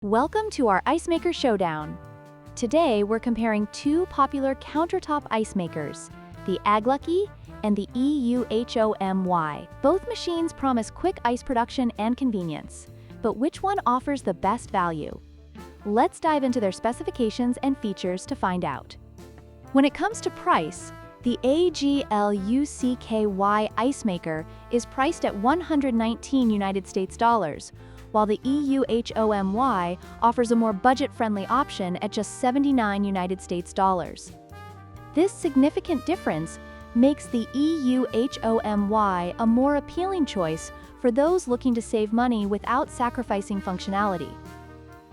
Welcome to our ice maker showdown. Today we're comparing two popular countertop ice makers, the AGLUCKY and the EUHOMY. Both machines promise quick ice production and convenience, but which one offers the best value? Let's dive into their specifications and features to find out. When it comes to price, the AGLUCKY ice maker is priced at $119 United States dollars, while the EUHOMY offers a more budget-friendly option at just $79 United States dollars. This significant difference makes the EUHOMY a more appealing choice for those looking to save money without sacrificing functionality.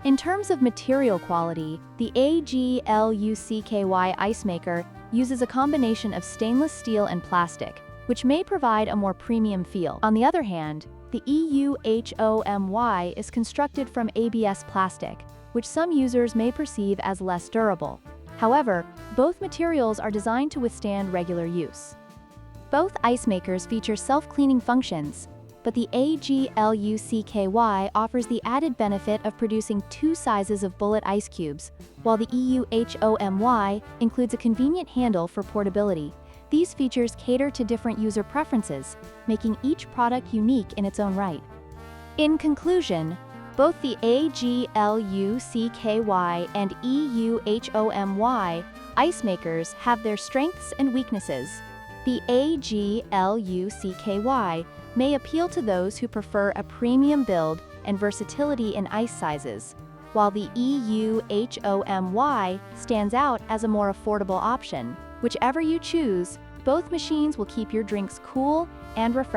In terms of material quality, the AGLUCKY ice maker uses a combination of stainless steel and plastic, which may provide a more premium feel. On the other hand, the EUHOMY is constructed from ABS plastic, which some users may perceive as less durable. However, both materials are designed to withstand regular use. Both ice makers feature self-cleaning functions, but the AGLUCKY offers the added benefit of producing two sizes of bullet ice cubes, while the EUHOMY includes a convenient handle for portability. These features cater to different user preferences, making each product unique in its own right. In conclusion, both the AGLUCKY and EUHOMY ice makers have their strengths and weaknesses. The AGLUCKY may appeal to those who prefer a premium build and versatility in ice sizes, while the EUHOMY stands out as a more affordable option. Whichever you choose, both machines will keep your drinks cool and refreshing.